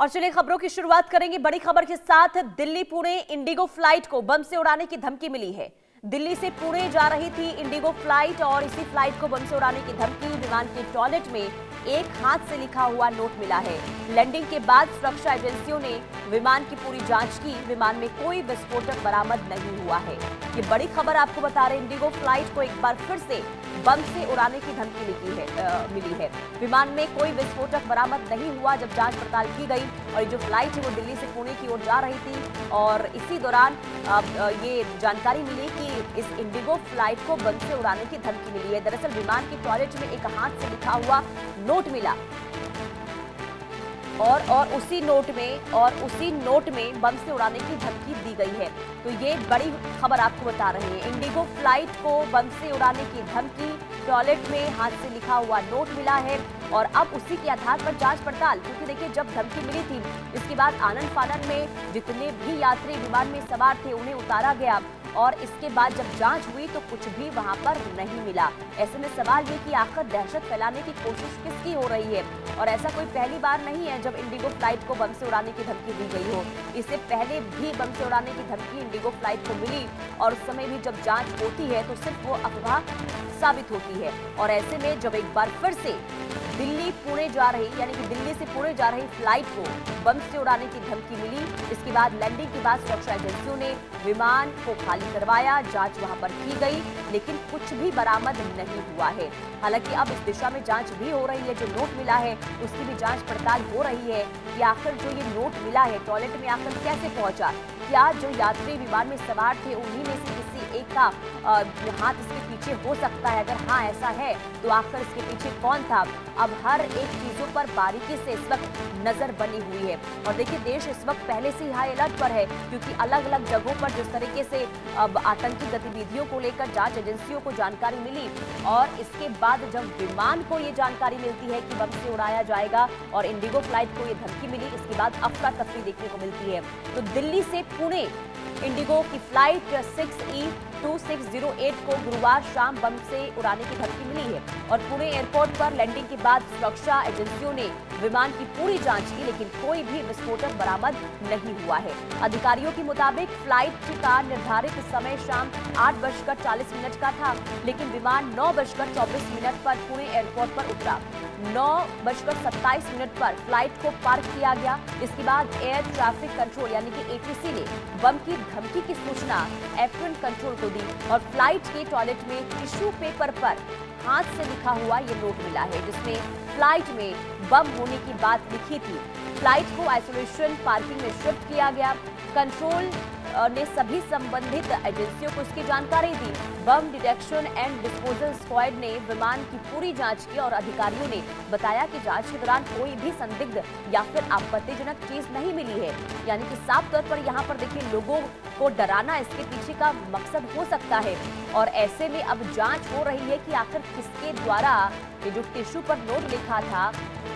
और चलिए खबरों की शुरुआत करेंगे बड़ी खबर के साथ। दिल्ली पुणे इंडिगो फ्लाइट को बम से उड़ाने की धमकी मिली है। दिल्ली से पुणे जा रही थी इंडिगो फ्लाइट और इसी फ्लाइट को बम से उड़ाने की धमकी। विमान के टॉयलेट में एक हाथ से लिखा हुआ नोट मिला है। लैंडिंग के बाद सुरक्षा एजेंसियों ने विमान की पूरी जांच की। विमान में कोई विस्फोटक बरामद नहीं हुआ है। ये बड़ी खबर आपको बता रहे, इंडिगो फ्लाइट को एक बार फिर से बम से उड़ाने की धमकी मिली है। विमान में कोई विस्फोटक बरामद नहीं हुआ जब जांच पड़ताल की गई। और जो फ्लाइट है वो दिल्ली से पुणे की ओर जा रही थी और इसी दौरान ये जानकारी मिली कि इस इंडिगो फ्लाइट को बम से उड़ाने की धमकी मिली है। दरअसल विमान की टॉयलेट में एक हाथ से लिखा हुआ नोट मिला और उसी नोट में बम से उड़ाने की धमकी दी गई है। तो ये बड़ी खबर आपको बता रहे हैं। इंडिगो फ्लाइट को बम से उड़ाने की धमकी, टॉयलेट में हाथ से लिखा हुआ नोट मिला है और अब उसी के आधार पर जांच पड़ताल। क्योंकि देखिए, जब धमकी मिली थी इसके बाद आनन फानन में जितने भी यात्री विमान में सवार थे उन्हें उतारा गया और इसके बाद जब जांच हुई तो कुछ भी वहां पर नहीं मिला। ऐसे में सवाल ये कि आखिर दहशत फैलाने की कोशिश किसकी हो रही है। और ऐसा कोई पहली बार नहीं है जब इंडिगो फ्लाइट को बम से उड़ाने की धमकी दी गई हो। इससे पहले भी बम से उड़ाने की धमकी इंडिगो फ्लाइट को मिली और उस समय भी जब जांच होती है तो सिर्फ वो अफवाह साबित होती है। और ऐसे में जब एक बार फिर से दिल्ली पुणे जा रही यानी कि दिल्ली से पुणे जा रही फ्लाइट को बम से उड़ाने की धमकी मिली, इसके बाद लैंडिंग के बाद सुरक्षा एजेंसियों ने विमान को खाली करवाया। जांच वहां पर की गई लेकिन कुछ भी बरामद नहीं हुआ है। हालांकि अब इस दिशा में जांच भी हो रही है। जो नोट मिला है उसकी भी जांच पड़ताल हो रही है कि आखिर जो ये नोट मिला है टॉयलेट में आखिर कैसे पहुंचा। क्या जो यात्री विमान में सवार थे उन्हीं में से किसी एक का हाथ इसके पीछे हो सकता है? अगर हाँ ऐसा है तो आखिर इसके पीछे कौन था? अब हर एक चीजों पर बारीकी से इस वक्त नजर बनी हुई है। और देखिए, देश इस वक्त पहले से ही हाई अलर्ट पर है क्योंकि अलग अलग जगहों पर जिस तरीके से अब आतंकी गतिविधियों को लेकर जांच एजेंसियों को जानकारी मिली और इसके बाद जब विमान को ये जानकारी मिलती है कि बम से उड़ाया जाएगा और इंडिगो फ्लाइट को ये धमकी मिली, इसके बाद अफरा तफरी देखने को मिलती है। तो दिल्ली से पुणे इंडिगो की फ्लाइट 6E2608 को गुरुवार शाम बम से उड़ाने की धमकी मिली है और पुणे एयरपोर्ट पर लैंडिंग के बाद सुरक्षा एजेंसियों ने विमान की पूरी जांच की लेकिन कोई भी विस्फोटक बरामद नहीं हुआ है। अधिकारियों के मुताबिक फ्लाइट का निर्धारित समय शाम 8:40 का था लेकिन विमान 9:24 पर पुणे एयरपोर्ट पर उतरा। 9:27 पर फ्लाइट को पार्क किया गया। इसके बाद एयर ट्रैफिक कंट्रोल यानी कि एटीसी ने बम की धमकी की सूचना एयरट्रैफिक कंट्रोल को दी और फ्लाइट के टॉयलेट में टिश्यू पेपर पर हाथ से लिखा हुआ ये नोट मिला है जिसमें फ्लाइट में बम होने की बात लिखी थी। फ्लाइट को आइसोलेशन पार्किंग में शिफ्ट किया गया। कंट्रोल ने सभी संबंधित एजेंसियों को इसकी जानकारी दी। बम डिटेक्शन एंड डिस्पोजल स्क्वाड ने विमान की पूरी जांच की और अधिकारियों ने बताया कि जांच के दौरान कोई भी संदिग्ध या फिर आपत्तिजनक चीज नहीं मिली है। यानी कि साफ तौर पर यहाँ पर देखिए, लोगों को डराना इसके पीछे का मकसद हो सकता है। और ऐसे में अब जांच हो रही है कि आखिर किसके द्वारा ये जो टिश्यू पर नोट लिखा था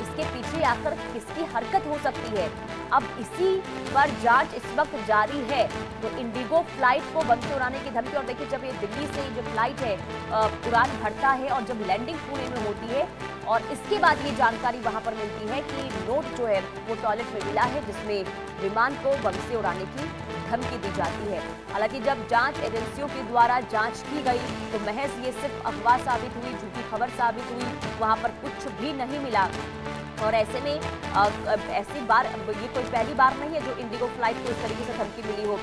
इसके पीछे आखिर किसकी हरकत हो सकती है। अब इसी पर जांच इस वक्त जारी है। तो इंडिगो फ्लाइट को बम से उड़ाने की धमकी, और देखिए जब ये दिल्ली से जो फ्लाइट है उड़ान भरता है और जब लैंडिंग पुणे में होती है और इसके बाद ये जानकारी वहां पर मिलती है कि नोट जो है वो टॉयलेट में मिला है जिसमें विमान को बम से उड़ाने की धमकी दी जाती है। हालांकि जब जांच एजेंसियों के द्वारा जांच की गई तो महज ये सिर्फ अफवाह साबित हुई, झूठी खबर साबित हुई, वहां पर कुछ भी नहीं मिला। और ऐसे में ऐसी बार ये कोई पहली बार नहीं है जो इंडिगो फ्लाइट को इस तरीके से धमकी मिली हो।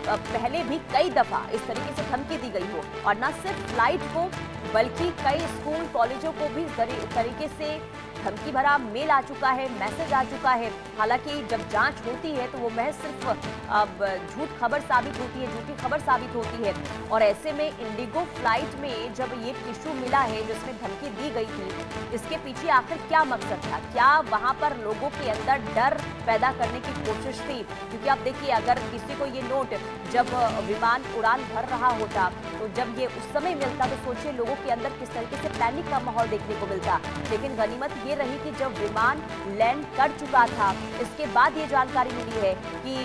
पहले भी कई दफा इस तरीके से धमकी दी गई हो और न सिर्फ फ्लाइट को बल्कि कई स्कूल कॉलेजों को भी इस तरीके से धमकी भरा मेल आ चुका है, मैसेज आ चुका है। हालांकि जब जांच होती है तो वो महज सिर्फ झूठ खबर साबित होती है, झूठी खबर साबित होती है। और ऐसे में इंडिगो फ्लाइट में जब ये टिश्यू मिला है जिसमें धमकी दी गई थी, इसके पीछे आखिर क्या मकसद था? क्या वहां पर लोगों के अंदर डर पैदा करने की कोशिश थी? क्योंकि आप देखिए, अगर किसी को ये नोट जब विमान उड़ान भर रहा होता तो जब ये उस समय मिलता तो सोचिए लोगों के अंदर किस तरीके से पैनिक का माहौल देखने को मिलता। लेकिन गनीमत ये रही कि जब विमान लैंड कर चुका था इसके बाद ये जानकारी मिली है कि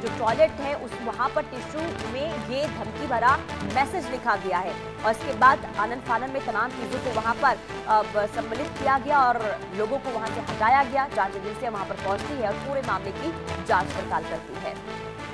जो टॉयलेट है उस वहां पर टिश्यू में ये धमकी भरा मैसेज लिखा गया है। और इसके बाद आनन फानन में तमाम चीजों को वहां पर सम्मिलित किया गया और लोगों को वहां से हटाया गया। जांच एजेंसियां वहां पर पहुंचती है और पूरे मामले की जांच पड़ताल करती है।